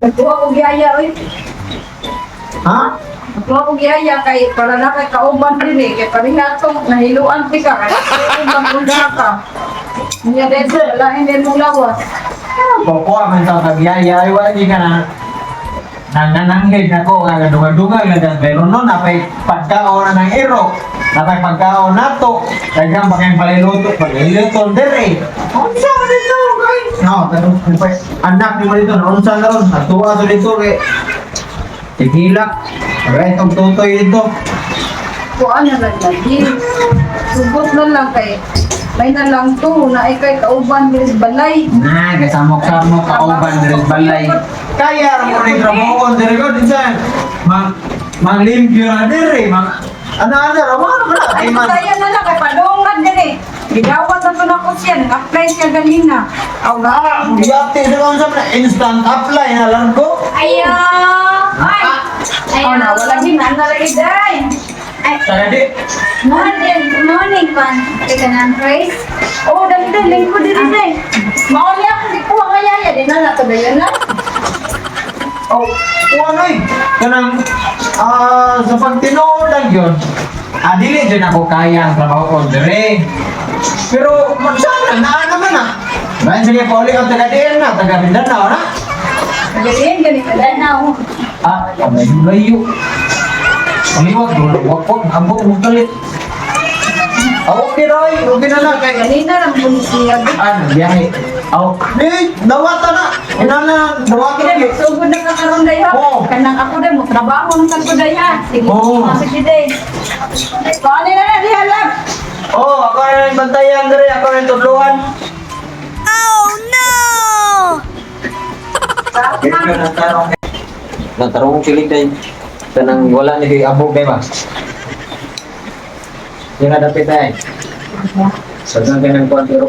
Nagkuha ko giyaya, oy. Ha? Nagkuha ko giyaya kay para na kay kauban din eh. Kaya paringatong nahiluan ti ka. Kaya kauban unsa ka. Niya din wala hindi mo lawas. Kukuha man sa kagyaya, ay wala di ka na nanananghid na ko, dunga-dunga na dyan. Pero no, napay pagkaon na ng iro, napay pagkaon na to, kaya bakit paliluto dire. Unsa mo dito, guys? No, pero anak ni mo dito, unsa na ron, natuwa to dito, tigilak, kaya itong tutoy dito. Kuha na lang lagi. Sugot na lang kay may na lang to na ikay kauban din balay. Nah, kasamok-samok kauban dire balay. Kaya mo rin trabaho dire ko din sa manglimpyo na dire, ano-ano, ramon mo na. Ay, masaya na lang kay padungan din eh. Gidawat na to na ko siya. Nag-apply siya ganina. Aw nga. Iyati sa kung sa instant apply na lang ko. Ayo. Ay. Aw na, wala din na lagi day. Ay. Tadi, Morning pan. Teka na price. Oh, dali lingko din eh. Mao niya kasi kuha kaya ya din na to dayon na. oh, ano eh. Kanang, sa pagtinood lang yun, dili dyan ako kaya ang trabaho ko dire. Pero, magsana, naman na. Bayan sige, pauli ang taga-diyan na, taga-Mindanao na. Galing ganito. Danaw. Layo. Aliwag, wag po, ambot mo galit. Okay, Roy, okay na lang. Kaya, Ganina lang po siya. biyahe. Dawata na. Inana, dawata na. Sige, sugod na kakaroon day ha. Oo. Kanang ako din mo trabaho ng ko day ha. Sige, Oo. sige day. Kani na di halap. Oh, ako na yung bantayan dire, ako na yung tudluan. Natarong kilig tayo. Tanang wala ni kay abog kay ba? Yung nadapit tayo. Sagang ka ng kuwantero.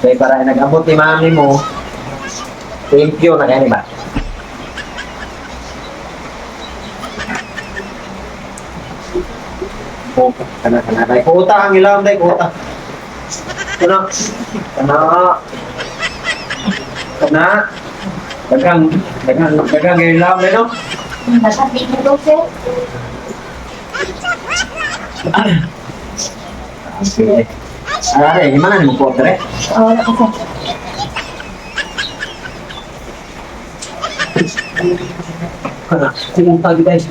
Kaya para nag-abot ni mami mo, thank you na kaya ba? Kana tayo. Kuta ang ilaw tayo, kuta. Kana. Dagang ilaw tayo, no? Nakapit mo to, sir. Okay. Gimana nih mau foto ya? Oh, wala ka, sir. Pumunta guys.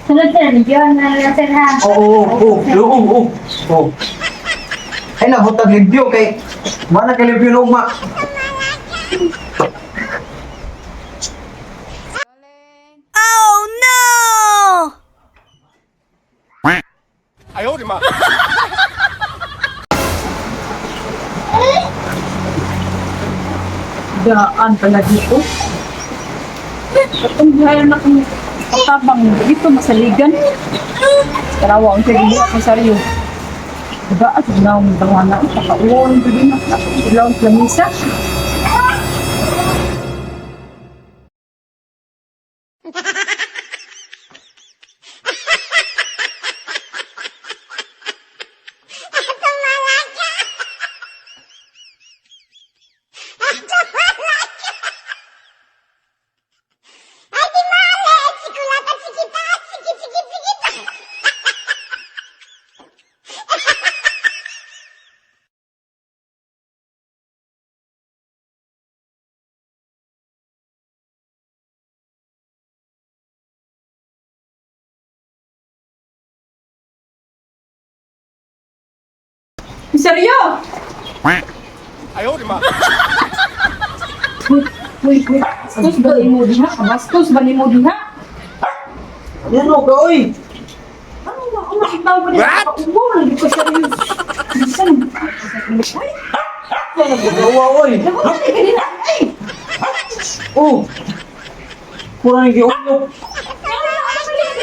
Sunod, sir. Yun na, sir, ha? Oh. Ay nabutag review kay mana kay review lugma. Daan pala dito. Itong buhay na kung patabang dito masaligan. Karawa ang sige ako sa riyo. Diba at ginawang tawana ang pakauon ko din na ilaw ang lamisa. Seryo? Wait. Bastos ba ni mo diha? Bastos ba ni mo diha? Yan o ka oy. Ano ba? Ano makitaw ba niya? Ubo, hindi ko seryo. Bisan. Ay, Nagawa oy. nagulat ka din na. Ay! Oh. Kurang gi ulo. Ano ba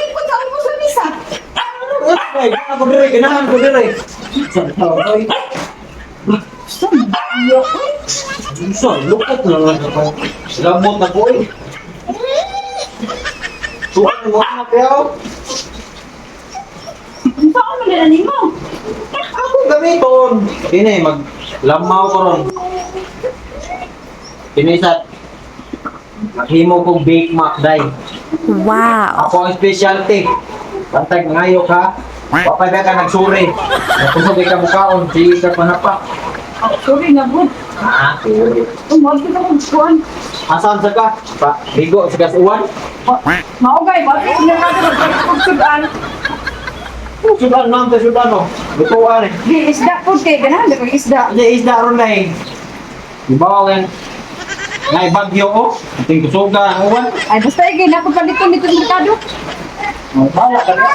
ko sa mo sa misa? Ay, ganahan ko dire. Sa oy. Saan? Yo, ay! Minsan, lukot na lang ako. Lamot na ko eh. Tuwan mo na kayo. Ang saan mo nila mo? Ako gamiton. Kini, maglamaw ko ron. Kini sa maghimo kong Bake Mac day. Wow. Ako ang specialty. Bantag ngayo ka. Papay ka nagsuri. Nakusog ka mukhaon. Sige ka panapak. Oh, sorry na good. Ah, Tumawag kita kung kuhan. asan sa ka? Pa, bigo sa kasuwan. Maugay, bakit sila natin magpagsudan? Sudan lang ta sudan no. Lutuan eh. Di isda po kay ganahan da kag isda. Di isda ron na eh. Diba kan? Ngay bagyo ko. Ating kusuga ang uwan. Ay basta igay na ko palito nito sa merkado. Bala ka na.